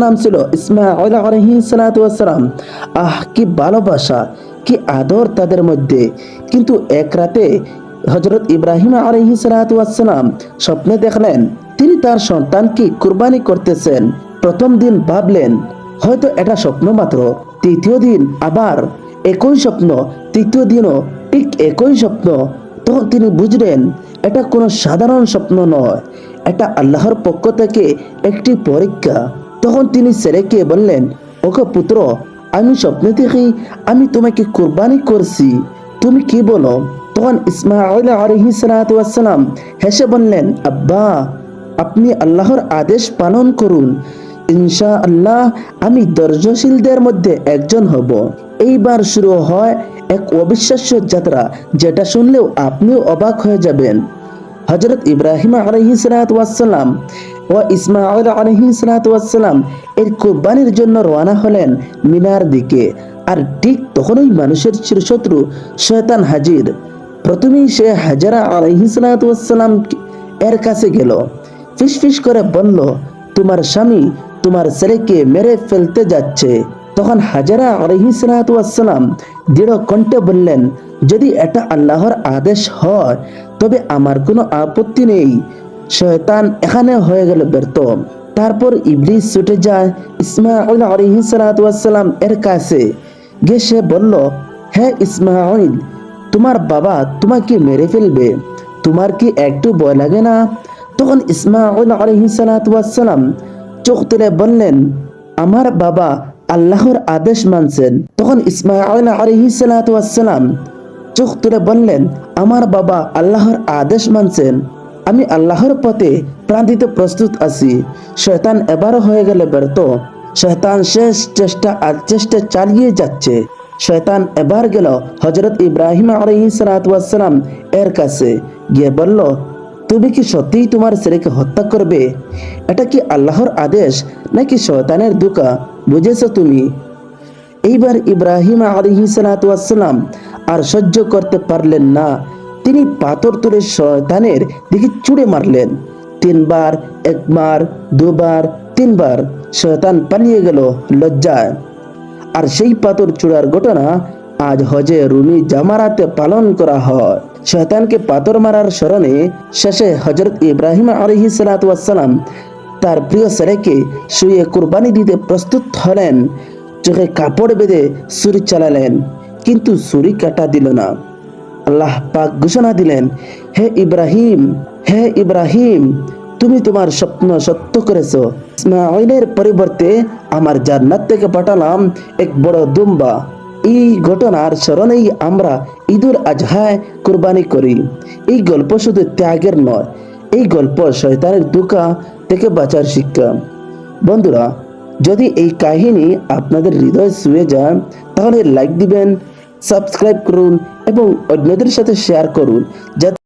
নাম ছিল ইসমাঈল আলাইহিস সালাতু ওয়াস সালাম। কি ভালোবাসা, কি আদর তাদের মধ্যে। কিন্তু এক রাতে হযরত ইব্রাহিম আলাইহিস সালাতু ওয়াস সালাম স্বপ্নে দেখলেন তিনি তার সন্তানকে কুরবানি করতেছেন। প্রথম দিন ভাবলেন হয়তো এটা স্বপ্ন মাত্র। তৃতীয় দিন আবার একই স্বপ্ন, তৃতীয় দিনও ঠিক একই স্বপ্ন। তখন তিনি বুঝলেন এটা কোনো সাধারণ স্বপ্ন নয়, এটা আল্লাহর পক্ষ থেকে একটি পরীক্ষা। তখন তিনি ছেলেকে বললেন, ওকে পুত্র, আমি স্বপ্নে দেখি আমি তোমাকে কুরবানি করছি, তুমি কি বলো? তখন ইসমাঈল আলাইহিস সালাতু ওয়াস সালাম হেসে বললেন, আব্বা, আপনি আল্লাহর আদেশ পালন করুন, ইনশাআল্লাহ আমি ধৈর্যশীলদের মধ্যে একজন হব। এইবার শুরু হয় এক অবিশ্বাস্য যাত্রা, যেটা শুনলেও আপনিও অবাক হয়ে যাবেন। হযরত ইব্রাহিম আলাইহিস সালাতু ওয়াস সালাম ও ইসমাঈল আলাইহিস সালাতু ওয়াস সালাম এর কুরবানির জন্য রওনা হলেন মিনার দিকে। আর ঠিক তখনই মানুষের চিরশত্রু শয়তান হাজির। প্রথমেই সে হাজরা আলাইহিস সালাতু ওয়াস সালাম এর কাছে গেল, ফিসফিস করে বলল, তোমার স্বামী তোমার ছেলেকে মেরে ফেলতে যাচ্ছে। তখন হাজরা আলাইহিস সালাতু ওয়াস সালাম দৃঢ় কণ্ঠে বললেন, যদি এটা আল্লাহর আদেশ হয় তবে আমার কোনো আপত্তি নেই। শয়তান এখানে হয়ে গেল ব্যর্থ। তারপর ইবলিস ছুটে যায় ইসমাঈল আলাইহিস সালাতু ওয়াস সালাম এর কাছে। গিয়ে সে বলল, হে ইসমাঈল, তোমার বাবা তোমাকে মেরে ফেলবে, তোমার কি একটু ভয় লাগে না? তখন ইসমাঈল আলাইহিস সালাতু ওয়াস সালাম চোখ তুলে বললেন, আমার বাবা আল্লাহর আদেশ মানছেন। তখন ইসমাঈল আলাইহিস সালাতু ওয়াস সালাম চোখ তুলে বললেন, আমার বাবা আল্লাহর আদেশ মানছেন, আমি আল্লাহর পথে প্রাণ দিতে প্রস্তুত আছি। শয়তান এবারও হয়ে গেল ব্যর্থ। শয়তান শেষ চেষ্টা চালিয়ে যাচ্ছে। শয়তান এবার গেল হযরত ইব্রাহিম আলাইহিস সালাতু ওয়াস সালাম এর কাছে, গিয়ে বলল, তুমি কি সত্যিই তোমার ছেলেকে হত্যা করবে? এটা কি আল্লাহর আদেশ নাকি শয়তানের ধোঁকা, বুঝেছো তুমি? এইবার ইব্রাহিম আলাইহিস সালাতু ওয়াস সালাম আর সহ্য করতে পারলেন না। তিনি পাথর তুলে শয়তানের দিকে ছুঁড়ে মারলেন। তিনবার, একবার, দুবার, তিনবার শয়তান পালিয়ে গেল লজ্জায়। আর সেই পাথর ছোড়ার ঘটনা আজ হজে রুমি জামারাতে পালন করা হয়। শয়তানকে পাথর মারার স্মরণে শেষে হযরত ইব্রাহিম আলাইহিস সালাতু ওয়াস সালাম তার প্রিয় ছেলেকে শুয়ে কুরবানি দিতে প্রস্তুত হলেন। চোখে কাপড় বেঁধে ছুরি চালালেন, কিন্তু ছুরি কাটা দিল না। আল্লাহ পাক ঘোষণা দিলেন, হে ইব্রাহিম, হে ইব্রাহিম, তুমি তোমার স্বপ্ন সত্য করেছো। ইসমাঈলের পরিবর্তে আমার জান্নাত থেকে পাঠালাম এক বড় দুম্বা। এই ঘটনার স্মরণেই আমরা ঈদুল আজহায় কুরবানি করি। এই গল্প শুধু ত্যাগের নয়, এই গল্প শয়তানের ধোঁকা থেকে বাঁচার শিক্ষা। বন্ধুরা, যদি এই কাহিনী আপনাদের হৃদয় ছুঁয়ে যায় তাহলে লাইক দিবেন, সাবস্ক্রাইব করুন এবং অন্যদের সাথে শেয়ার করুন, যাতে